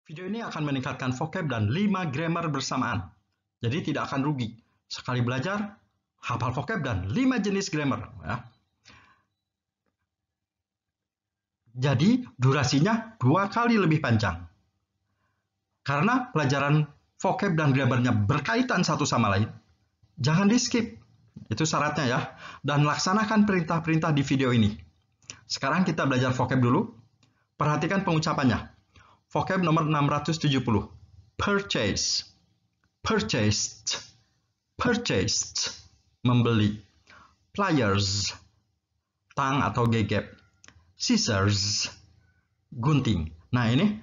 Video ini akan meningkatkan vocab dan 5 grammar bersamaan. Jadi tidak akan rugi. Sekali belajar, hafal vocab dan 5 jenis grammar. Ya. Jadi durasinya 2 kali lebih panjang. Karena pelajaran vocab dan grammarnya berkaitan satu sama lain, jangan di skip. Itu syaratnya ya. Dan laksanakan perintah-perintah di video ini. Sekarang kita belajar vocab dulu. Perhatikan pengucapannya. Vocab nomor 670. Purchase. Purchased. Purchased. Membeli. Pliers. Tang atau gegep. Scissors. Gunting. Nah ini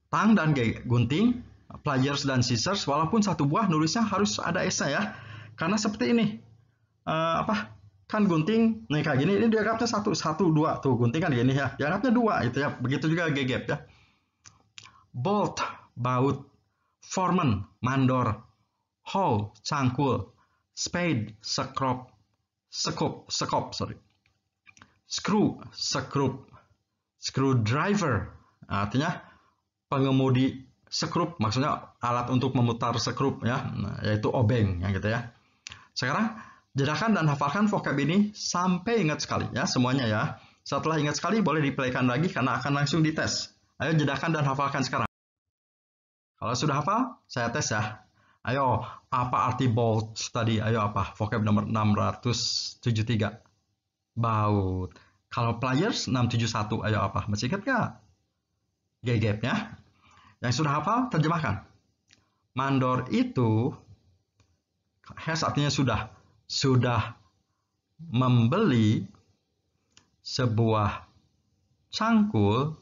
tang dan gunting, pliers dan scissors, walaupun satu buah nulisnya harus ada S-nya ya. Karena seperti ini. Kan gunting, nih kayak gini, ini dianggapnya satu, dua. Tuh gunting kan gini ya, dianggapnya dua itu ya. Begitu juga gegep ya. Bolt, baut. Foreman, mandor. Hoe, cangkul. Spade, sekop. Screw, sekrup. Screwdriver, artinya pengemudi sekrup, maksudnya alat untuk memutar sekrup ya, yaitu obeng ya gitu ya. Sekarang jedakan dan hafalkan vocab ini sampai ingat sekali ya semuanya ya. Setelah ingat sekali boleh diplaykan lagi karena akan langsung dites. Ayo jedakan dan hafalkan sekarang. Kalau sudah hafal, saya tes ya. Ayo, apa arti bolt tadi? Ayo apa? Vocab nomor 673. Baut. Kalau pliers 671, ayo apa? Masih ingat nggak? Gegepnya. Yang sudah hafal, terjemahkan. Mandor itu, has artinya sudah membeli sebuah cangkul.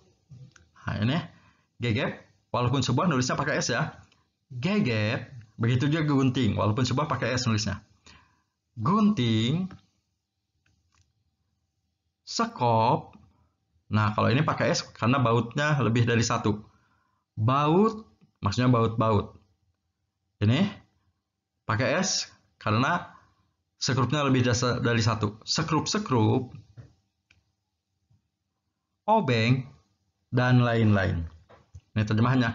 Nah ini, gegep, walaupun sebuah nulisnya pakai S ya. Gegep, begitu juga gunting, walaupun sebuah pakai S nulisnya. Gunting, sekop. Nah, kalau ini pakai S karena bautnya lebih dari satu. Baut, maksudnya baut-baut. Ini pakai S karena sekrupnya lebih dari satu. Sekrup-sekrup, obeng, dan lain-lain. Ini terjemahannya.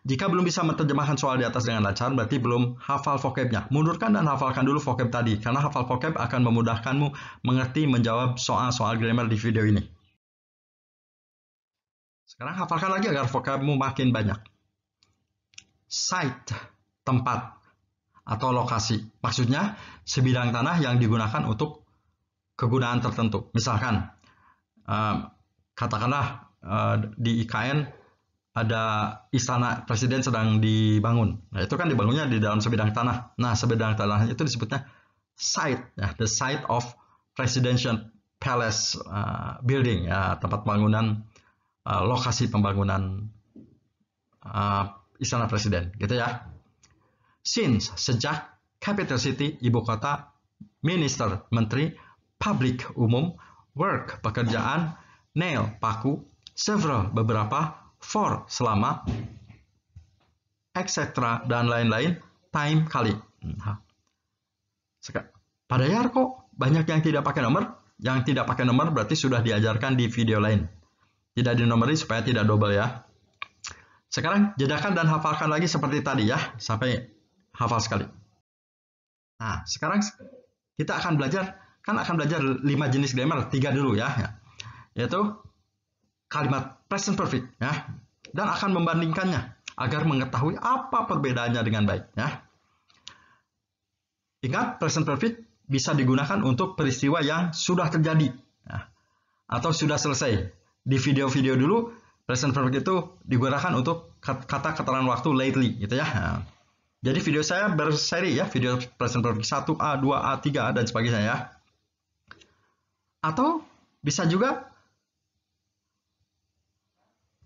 Jika belum bisa menerjemahkan soal di atas dengan lancar, berarti belum hafal vocabnya. Mundurkan dan hafalkan dulu vocab tadi, karena hafal vocab akan memudahkanmu mengerti menjawab soal-soal grammar di video ini. Sekarang hafalkan lagi agar vocabmu makin banyak. Site, tempat atau lokasi. Maksudnya sebidang tanah yang digunakan untuk kegunaan tertentu. Misalkan, katakanlah di IKN ada istana presiden sedang dibangun. Nah, itu kan dibangunnya di dalam sebidang tanah. Nah, sebidang tanah itu disebutnya site, ya, the site of presidential palace building, ya, tempat bangunan, lokasi pembangunan istana presiden, gitu ya. Since, sejak, capital city, ibu kota, minister, menteri, public, umum, work, pekerjaan, nail, paku, several, beberapa, for, selama, etc. dan lain-lain, time, kali. Pada Yarko, banyak yang tidak pakai nomor. Yang tidak pakai nomor berarti sudah diajarkan di video lain. Tidak dinomori supaya tidak double ya. Sekarang jedakan dan hafalkan lagi seperti tadi ya, sampai hafal sekali. Nah, sekarang kita akan belajar 5 jenis grammar, 3 dulu ya. Yaitu kalimat present perfect ya, dan akan membandingkannya agar mengetahui apa perbedaannya dengan baik ya. Ingat, present perfect bisa digunakan untuk peristiwa yang sudah terjadi ya, atau sudah selesai. Di video-video dulu present perfect itu digunakan untuk kata keterangan waktu lately gitu ya. Nah, jadi video saya berseri ya, video present perfect 1A, 2A, 3A dan sebagainya ya. Atau bisa juga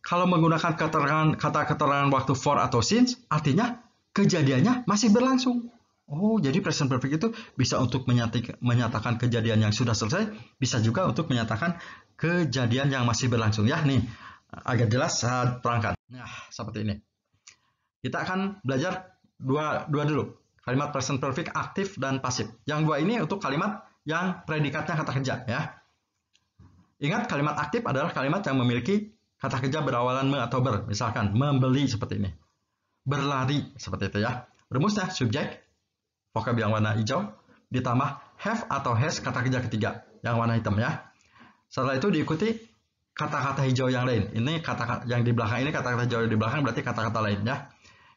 kalau menggunakan kata keterangan waktu for atau since, artinya kejadiannya masih berlangsung. Oh, jadi present perfect itu bisa untuk menyatakan kejadian yang sudah selesai, bisa juga untuk menyatakan kejadian yang masih berlangsung. Ya, nih, agak jelas saya terangkan. Nah, seperti ini. Kita akan belajar dua dulu. Kalimat present perfect aktif dan pasif. Yang dua ini untuk kalimat yang predikatnya kata kerja. Ya. Ingat, kalimat aktif adalah kalimat yang memiliki kata kerja berawalan me atau ber. Misalkan membeli seperti ini. Berlari seperti itu ya. Rumusnya subjek, vocab yang warna hijau, ditambah have atau has kata kerja ketiga yang warna hitam ya. Setelah itu diikuti kata-kata hijau yang lain. Ini kata yang di belakang ini kata-kata hijau di belakang berarti kata-kata lain ya.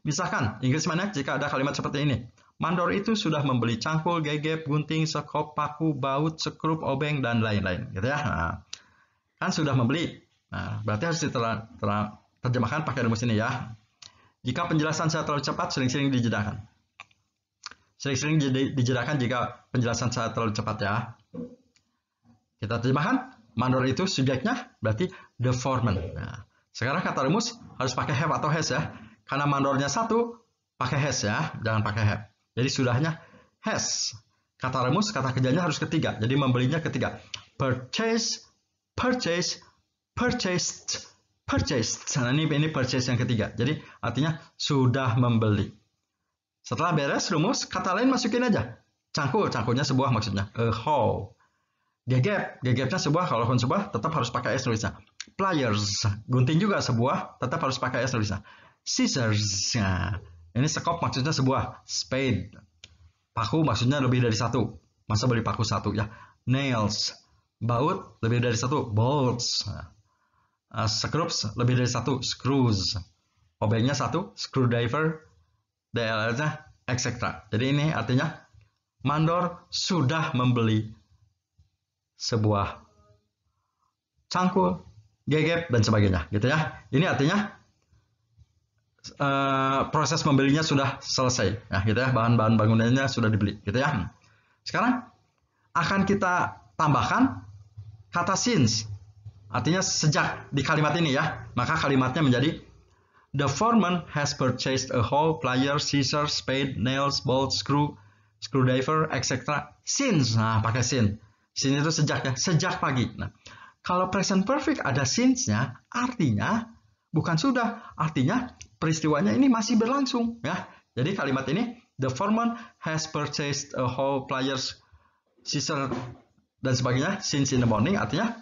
Misalkan Inggris mana jika ada kalimat seperti ini. Mandor itu sudah membeli cangkul, gegep, gunting, sekop, paku, baut, sekrup, obeng dan lain-lain gitu ya. Nah, kan sudah membeli. Nah, berarti harus diterjemahkan pakai rumus ini ya. Jika penjelasan saya terlalu cepat, sering-sering dijedakan. Sering-sering dijedakan jika penjelasan saya terlalu cepat ya. Kita terjemahkan, mandor itu subjeknya berarti the foreman. Nah, sekarang kata rumus harus pakai have atau has ya. Karena mandornya satu, pakai has ya, jangan pakai have. Jadi sudahnya has. Kata rumus, kata kerjanya harus ketiga. Jadi membelinya ketiga. Purchase, purchase, purchased, purchased. Nah, ini purchase yang ketiga. Jadi artinya sudah membeli. Setelah beres rumus, kata lain masukin aja. Cangkul, cangkulnya sebuah maksudnya. A hoe. Gegep, gegepnya sebuah, kalaupun sebuah tetap harus pakai S tulisnya. Pliers, gunting juga sebuah, tetap harus pakai S tulisnya. Scissors, nah, ini sekop maksudnya sebuah. Spade, paku maksudnya lebih dari satu. Masa beli paku satu ya. Nails, baut lebih dari satu. Bolts, screws lebih dari satu. Screws, obengnya satu. Screwdriver, DLL-nya, etc. Jadi ini artinya mandor sudah membeli sebuah cangkul, gegep, dan sebagainya, gitu ya. Ini artinya proses membelinya sudah selesai, ya, gitu ya. Bahan-bahan bangunannya sudah dibeli, gitu ya. Sekarang akan kita tambahkan kata since, artinya sejak di kalimat ini ya. Maka kalimatnya menjadi the foreman has purchased a hoe, pliers, scissors, spade, nails, bolt, screwdriver, etc. Since, nah pakai since. Since itu sejak ya, sejak pagi. Nah, kalau present perfect ada since-nya, artinya bukan sudah, artinya peristiwanya ini masih berlangsung ya. Jadi kalimat ini the foreman has purchased a hoe, pliers, scissors dan sebagainya since in the morning, artinya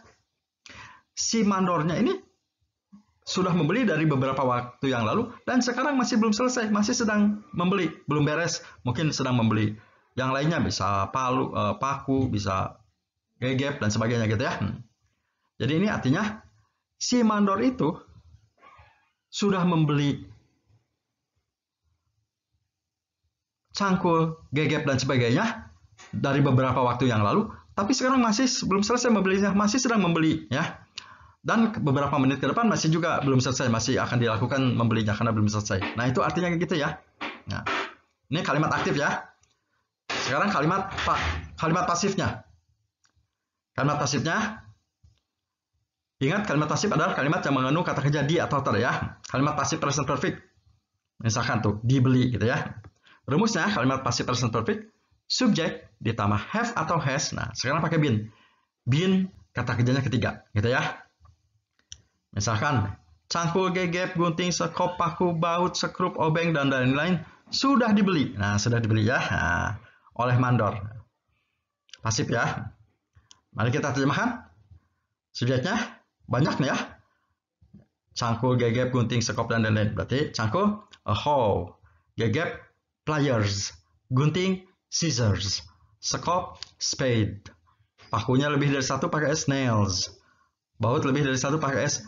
si mandornya ini sudah membeli dari beberapa waktu yang lalu dan sekarang masih belum selesai, masih sedang membeli, belum beres, mungkin sedang membeli yang lainnya, bisa paku, bisa gegep dan sebagainya gitu ya. Jadi ini artinya si mandor itu sudah membeli cangkul, gegep dan sebagainya dari beberapa waktu yang lalu, tapi sekarang masih belum selesai membelinya, masih sedang membeli ya. Dan beberapa menit ke depan masih juga belum selesai, masih akan dilakukan membelinya karena belum selesai. Nah, itu artinya gitu ya. Nah, ini kalimat aktif ya. Sekarang kalimat pasifnya. Kalimat pasifnya, ingat kalimat pasif adalah kalimat yang mengandung kata kerja di atau ter ya. Kalimat pasif present perfect. Misalkan tuh, dibeli gitu ya. Rumusnya kalimat pasif present perfect, subjek ditambah have atau has. Nah, sekarang pakai been. Been kata kerjanya ketiga gitu ya. Misalkan, cangkul, gegep, gunting, sekop, paku, baut, sekrup, obeng, dan lain-lain sudah dibeli. Nah, sudah dibeli ya, oleh mandor. Pasif ya. Mari kita terjemahkan. Subjeknya banyak nih ya. Cangkul, gegep, gunting, sekop, dan lain-lain. Berarti cangkul, a hoe. Gegep, pliers. Gunting, scissors. Sekop, spade. Pakunya lebih dari satu pakai S, nails. Baut lebih dari satu pakai S,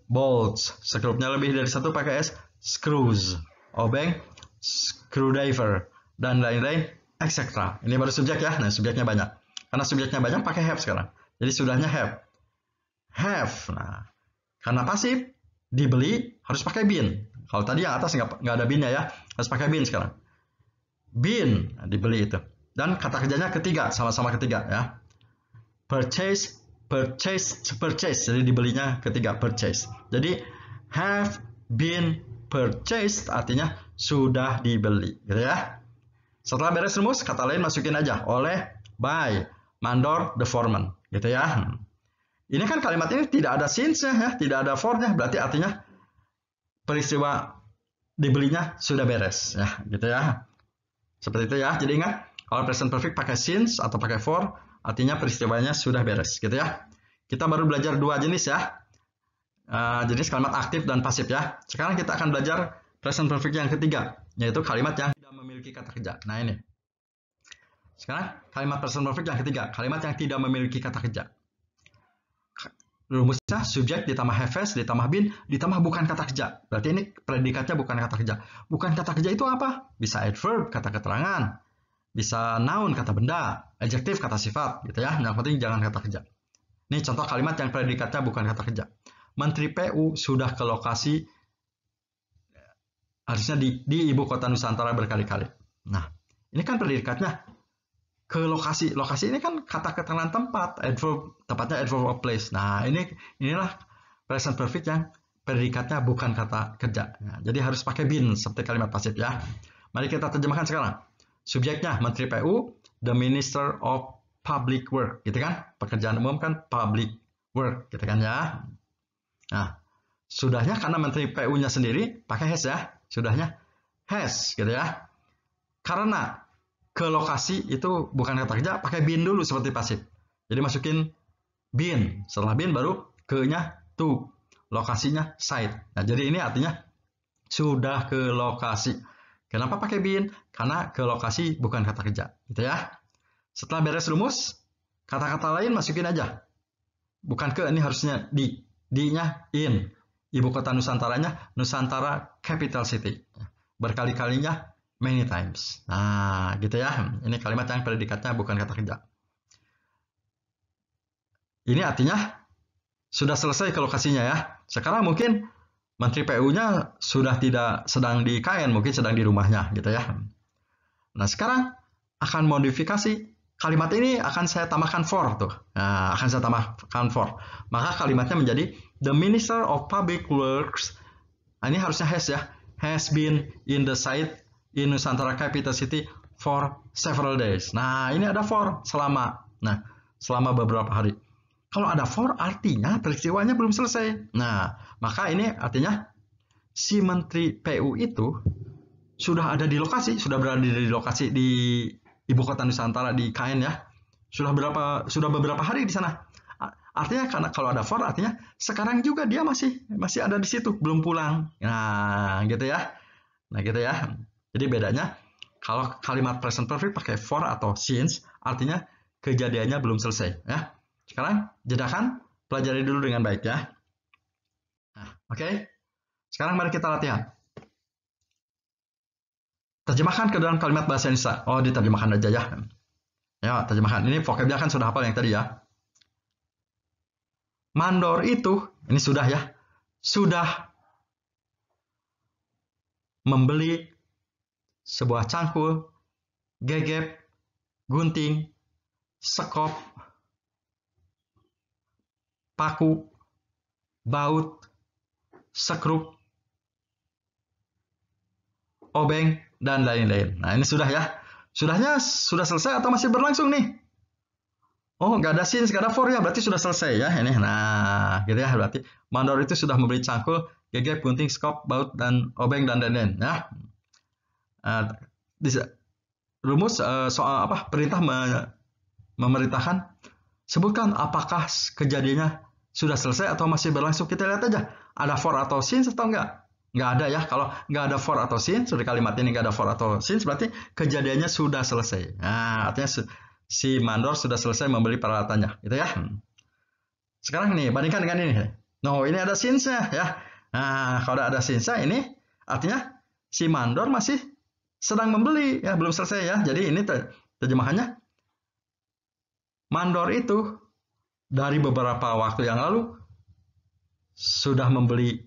bolts. Sekrupnya lebih dari satu pakai S, screws. Obeng, screwdriver. Dan lain-lain, etc. Ini baru subjek ya. Nah, subjeknya banyak. Karena subjeknya banyak pakai have sekarang. Jadi sudahnya have. Have. Nah, karena pasif dibeli harus pakai been. Kalau tadi yang atas nggak ada been-nya ya, harus pakai been sekarang. Been dibeli itu. Dan kata kerjanya ketiga, sama-sama ketiga ya. Purchase, purchase. Jadi dibelinya ketiga, purchase. Jadi have been purchased artinya sudah dibeli, gitu ya. Setelah beres rumus, kata lain masukin aja oleh, by, mandor, the foreman, gitu ya. Ini kan kalimat ini tidak ada since-nya ya, tidak ada for-nya, berarti artinya peristiwa dibelinya sudah beres ya, gitu ya. Seperti itu ya. Jadi ingat, kalau present perfect pakai since atau pakai for, artinya peristiwanya sudah beres, gitu ya. Kita baru belajar dua jenis ya. Jadi kalimat aktif dan pasif ya. Sekarang kita akan belajar present perfect yang ketiga, yaitu kalimat yang tidak memiliki kata kerja. Nah ini. Sekarang kalimat present perfect yang ketiga, kalimat yang tidak memiliki kata kerja. Rumusnya subjek ditambah have has ditambah been ditambah bukan kata kerja. Berarti ini predikatnya bukan kata kerja. Bukan kata kerja itu apa? Bisa adverb, kata keterangan. Bisa noun, kata benda. Adjektif, kata sifat. Gitu ya. Yang penting jangan kata kerja. Ini contoh kalimat yang predikatnya bukan kata kerja. Menteri PU sudah ke lokasi, harusnya di ibu kota Nusantara berkali-kali. Nah, ini kan predikatnya ke lokasi. Lokasi ini kan kata keterangan tempat, adverb, tepatnya adverb of place. Nah, inilah present perfect yang predikatnya bukan kata kerja. Nah, jadi harus pakai been seperti kalimat pasif ya. Mari kita terjemahkan sekarang. Subjeknya Menteri PU, the Minister of Public Work, gitu kan? Pekerjaan umum kan public work, gitu kan ya. Nah, sudahnya karena Menteri PU-nya sendiri pakai has ya. Sudahnya has, gitu ya. Karena ke lokasi itu bukan kata kerja, pakai been dulu seperti pasif. Jadi masukin been, setelah been baru ke-nya to, lokasinya site. Nah, jadi ini artinya sudah ke lokasi. Kenapa pakai been? Karena ke lokasi bukan kata kerja, gitu ya. Setelah beres rumus, kata-kata lain masukin aja. Bukan ke, ini harusnya di-nya in. Ibu kota Nusantaranya Nusantara Capital City. Berkali-kalinya many times. Nah, gitu ya. Ini kalimat yang predikatnya bukan kata kerja. Ini artinya sudah selesai ke lokasinya ya. Sekarang mungkin Menteri PU-nya sudah tidak sedang di KN, mungkin sedang di rumahnya gitu ya. Nah, sekarang akan modifikasi kalimat ini, akan saya tambahkan for tuh. Nah, akan saya tambahkan for. Maka kalimatnya menjadi the Minister of Public Works. Nah, ini harusnya has ya. Has been in the site in Nusantara Capital City for several days. Nah, ini ada for selama. Nah, selama beberapa hari. Kalau ada for artinya peristiwanya belum selesai. Nah, maka ini artinya si Menteri PU itu sudah ada di lokasi, sudah berada di lokasi di ibu kota Nusantara di KN ya. Sudah beberapa hari di sana. Artinya karena kalau ada for artinya sekarang juga dia masih ada di situ, belum pulang. Nah, gitu ya. Nah, gitu ya. Jadi bedanya kalau kalimat present perfect pakai for atau since artinya kejadiannya belum selesai ya. Sekarang jedakan, pelajari dulu dengan baik ya. Nah, oke. Sekarang mari kita latihan. Terjemahkan ke dalam kalimat bahasa Indonesia. Oh, diterjemahkan aja ya. Ya, terjemahkan. Ini vocabnya kan sudah hafal yang tadi ya. Mandor itu, ini sudah ya. Sudah membeli sebuah cangkul, gegep, gunting, sekop, paku, baut, sekrup, obeng, dan lain-lain. Nah, ini sudah ya. Sudahnya sudah selesai atau masih berlangsung nih? Oh, nggak ada since, nggak ada for ya, berarti sudah selesai ya ini. Nah, gitu ya, berarti mandor itu sudah membeli cangkul, gegep, gunting, sekop, baut, dan obeng, dan lain-lain. Ya. Rumus soal apa? Perintah memerintahkan. Sebutkan apakah kejadiannya sudah selesai atau masih berlangsung. Kita lihat aja. Ada for atau since atau enggak? Nggak ada ya. Kalau nggak ada for atau since, di kalimat ini nggak ada for atau since, berarti kejadiannya sudah selesai. Nah, artinya si mandor sudah selesai membeli peralatannya. Gitu ya. Sekarang nih, bandingkan dengan ini. No, ini ada since-nya ya. Nah, kalau ada since-nya ini artinya si mandor masih sedang membeli ya, belum selesai ya. Jadi ini terjemahannya, mandor itu dari beberapa waktu yang lalu sudah membeli,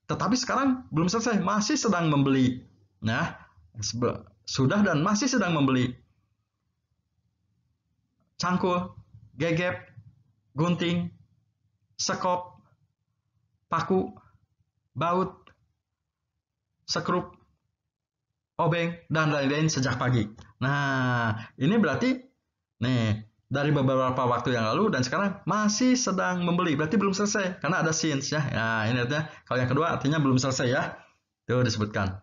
tetapi sekarang belum selesai, masih sedang membeli. Nah, sudah dan masih sedang membeli cangkul, gegep, gunting, sekop, paku, baut, sekrup, obeng, dan lain-lain sejak pagi. Nah, ini berarti nih dari beberapa waktu yang lalu dan sekarang masih sedang membeli. Berarti belum selesai karena ada since ya. Nah, ini artinya kalau yang kedua artinya belum selesai ya. Tuh disebutkan.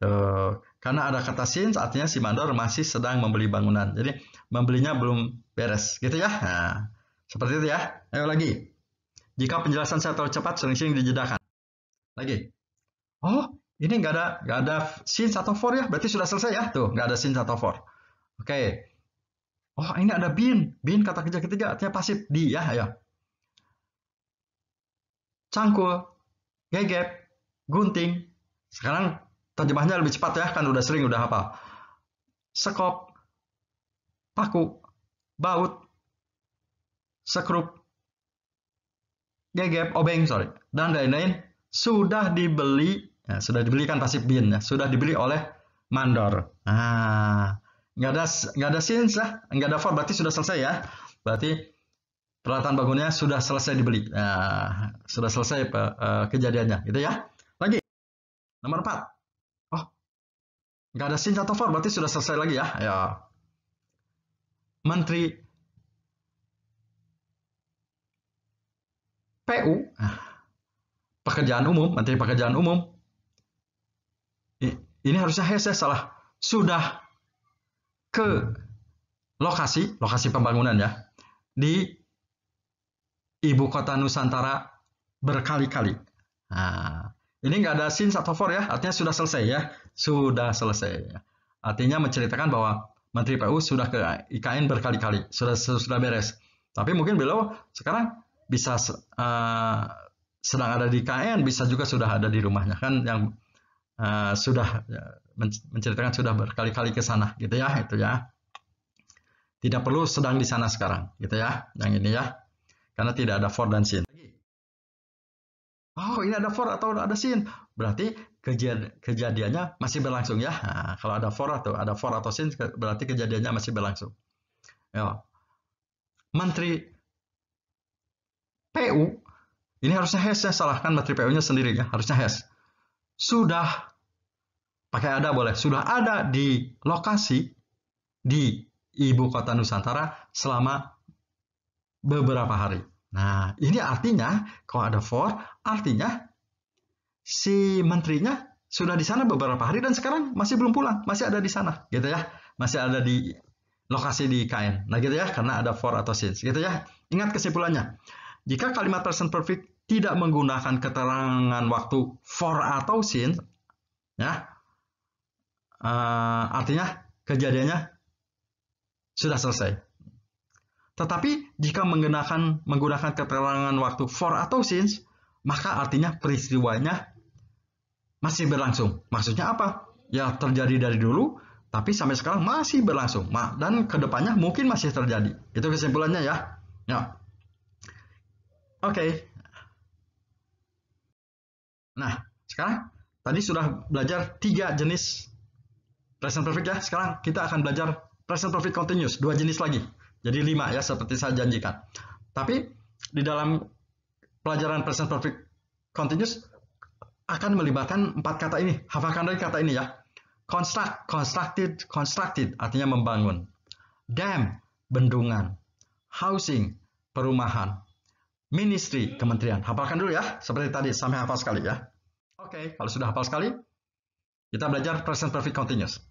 Tuh, karena ada kata since artinya si mandor masih sedang membeli bangunan. Jadi membelinya belum beres gitu ya. Nah, seperti itu ya. Ayo lagi. Jika penjelasan saya terlalu cepat, sering-sering dijedakan. Lagi. Oh, ini nggak ada since atau for ya, berarti sudah selesai ya. Tuh, nggak ada since atau for. Oke. Oh, ini ada been. Been kata kerja ketiga artinya pasif. Di ya, ya. Cangkul, gegep, gunting. Sekarang terjemahnya lebih cepat ya, kan udah sering, udah hafal. Sekop, paku, baut, sekrup, gegep, obeng, dan lain-lain sudah dibeli, ya, sudah dibelikan pasif been ya, sudah dibeli oleh mandor. Nah, nggak ada since lah, nggak ada for, berarti sudah selesai ya. Berarti peralatan bangunnya sudah selesai dibeli. Nah, sudah selesai kejadiannya, gitu ya. Lagi, nomor 4. Oh, nggak ada since atau for, berarti sudah selesai lagi ya. Ya. Menteri PU, pekerjaan umum, Menteri Pekerjaan Umum, ini harusnya has ya, salah. Sudah ke lokasi pembangunan ya, di Ibu Kota Nusantara berkali-kali. Nah, ini nggak ada since atau for ya, artinya sudah selesai ya, sudah selesai. Artinya menceritakan bahwa Menteri PU sudah ke IKN berkali-kali, sudah beres. Tapi mungkin beliau sekarang bisa sedang ada di IKN, bisa juga sudah ada di rumahnya kan, yang sudah menceritakan sudah berkali-kali ke sana, gitu ya, itu ya. Tidak perlu sedang di sana sekarang, gitu ya, yang ini ya, karena tidak ada for dan sin. Oh, ini ada for atau ada sin, berarti kejadiannya masih berlangsung ya. Nah, kalau ada for atau sin, berarti kejadiannya masih berlangsung. Ya. Menteri PU, ini harusnya has ya, salah kan Menteri PU-nya sendiri ya, harusnya has. Sudah, pakai ada boleh, sudah ada di lokasi di Ibu Kota Nusantara selama beberapa hari. Nah, ini artinya kalau ada for, artinya si menterinya sudah di sana beberapa hari dan sekarang masih belum pulang, masih ada di sana, gitu ya. Masih ada di lokasi di IKN. Nah, gitu ya, karena ada for atau since, gitu ya. Ingat kesimpulannya. Jika kalimat present perfect tidak menggunakan keterangan waktu for atau since, ya, artinya kejadiannya sudah selesai. Tetapi jika menggunakan keterangan waktu for atau since, maka artinya peristiwanya masih berlangsung. Maksudnya apa? Ya terjadi dari dulu, tapi sampai sekarang masih berlangsung. Dan kedepannya mungkin masih terjadi. Itu kesimpulannya ya. Ya. Oke. Nah, sekarang tadi sudah belajar 3 jenis present perfect ya. Sekarang kita akan belajar present perfect continuous, 2 jenis lagi. Jadi 5 ya, seperti saya janjikan. Tapi di dalam pelajaran present perfect continuous akan melibatkan 4 kata ini. Hafalkan dari kata ini ya. Construct, constructed artinya membangun. Dam, bendungan. Housing, perumahan. Ministry, kementerian. Hafalkan dulu ya, seperti tadi, sampai hafal sekali ya. Oke, kalau sudah hafal sekali, kita belajar present perfect continuous.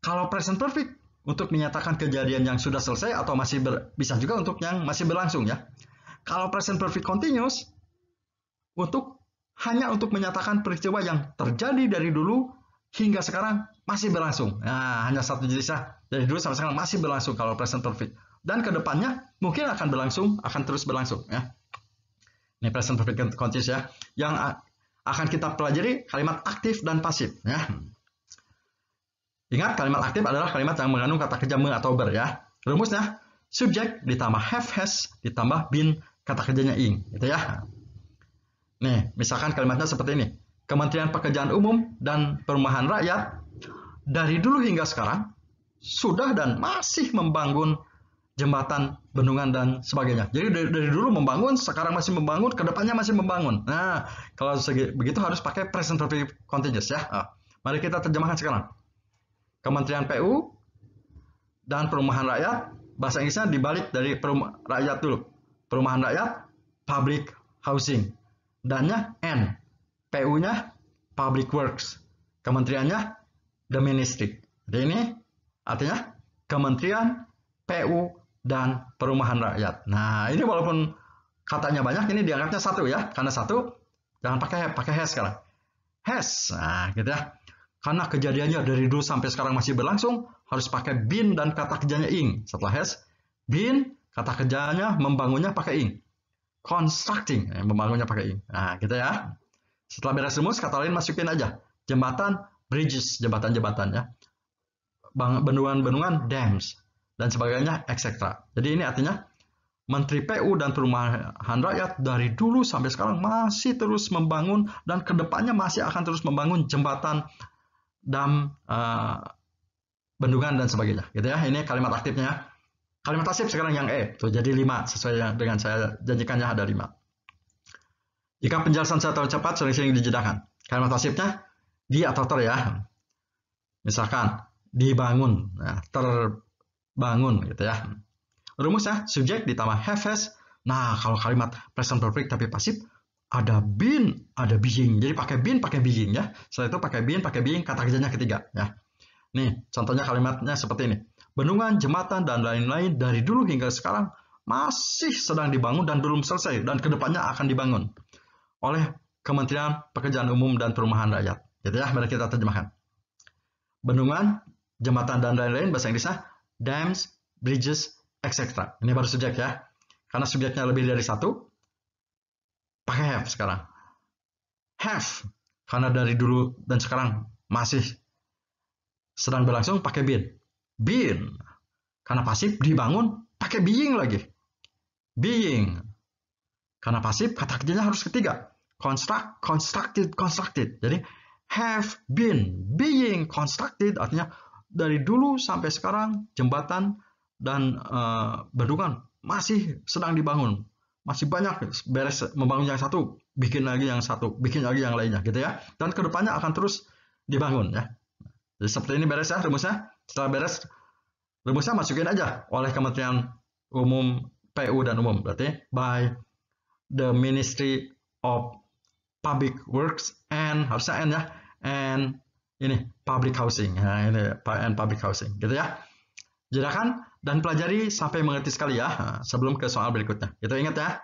Kalau present perfect untuk menyatakan kejadian yang sudah selesai atau masih bisa juga untuk yang masih berlangsung ya. Kalau present perfect continuous hanya untuk menyatakan peristiwa yang terjadi dari dulu hingga sekarang masih berlangsung. Nah, hanya satu jenis ya. Dari dulu sampai sekarang masih berlangsung kalau present perfect. Dan kedepannya mungkin akan berlangsung, akan terus berlangsung ya. Ini present perfect continuous ya. Yang akan kita pelajari kalimat aktif dan pasif ya. Ingat, kalimat aktif adalah kalimat yang mengandung kata kerja me atau ber ya. Rumusnya, subjek ditambah have has ditambah been kata kerjanya ing, gitu ya. Nih, misalkan kalimatnya seperti ini. Kementerian Pekerjaan Umum dan Perumahan Rakyat dari dulu hingga sekarang sudah dan masih membangun jembatan, bendungan dan sebagainya. Jadi dari dulu membangun, sekarang masih membangun, kedepannya masih membangun. Nah, kalau begitu harus pakai present perfect continuous ya. Nah, mari kita terjemahkan sekarang. Kementerian PU dan Perumahan Rakyat, bahasa Inggrisnya dibalik dari rakyat dulu. Perumahan Rakyat, Public Housing. Dan-nya N. PU-nya Public Works. Kementeriannya The Ministry. Jadi ini artinya Kementerian PU dan Perumahan Rakyat. Nah, ini walaupun katanya banyak, ini dianggapnya satu ya. Karena satu, jangan pakai has sekarang. Has, nah gitu ya. Karena kejadiannya dari dulu sampai sekarang masih berlangsung, harus pakai been dan kata kerjanya ing. Setelah has, been, kata kerjanya membangunnya pakai ing. Constructing, membangunnya pakai ing. Nah gitu ya. Setelah beres rumus, kata lain masukin aja. Jembatan, bridges, jembatan-jembatan ya. Bendungan-bendungan, dams, dan sebagainya, etc. Jadi ini artinya Menteri PU dan Perumahan Rakyat dari dulu sampai sekarang masih terus membangun dan kedepannya masih akan terus membangun jembatan, dam, bendungan dan sebagainya. Gitu ya. Ini kalimat aktifnya. Kalimat pasif sekarang yang E. Tuh jadi 5 sesuai dengan saya janjikannya ada 5. Jika penjelasan saya terlalu cepat, sering-sering dijedakan. Kalimat pasifnya di atau ter ya. Misalkan dibangun, nah, terbangun gitu ya. Rumusnya subjek ditambah have has. Nah, kalau kalimat present perfect tapi pasif ada been, ada being. Jadi pakai been, pakai being ya. Setelah itu pakai been, pakai being, kata kerjanya ketiga ya. Nih, contohnya kalimatnya seperti ini. Bendungan, jembatan dan lain-lain dari dulu hingga sekarang masih sedang dibangun dan belum selesai dan kedepannya akan dibangun oleh Kementerian Pekerjaan Umum dan Perumahan Rakyat. Gitu ya, mari kita terjemahkan. Bendungan, jembatan dan lain-lain bahasa Inggrisnya dams, bridges, etc. Ini baru subjek ya. Karena subjeknya lebih dari satu, pakai have sekarang. Have, karena dari dulu dan sekarang masih sedang berlangsung, pakai been. Been, karena pasif dibangun, pakai being lagi. Being, karena pasif kata kerjanya harus ketiga. Construct, constructed, constructed. Jadi have been, being, constructed artinya dari dulu sampai sekarang jembatan dan bendungan masih sedang dibangun. Masih banyak, beres membangun yang satu, bikin lagi yang satu, bikin lagi yang lainnya gitu ya. Dan kedepannya akan terus dibangun ya. Jadi seperti ini beres ya rumusnya. Setelah beres rumusnya masukin aja oleh Kementerian Umum, PU dan Umum. Berarti by the Ministry of Public Works and, harusnya N ya, and ini public housing. Nah, ini and public housing gitu ya. Jelaskan dan pelajari sampai mengerti sekali ya sebelum ke soal berikutnya. Itu ingat ya.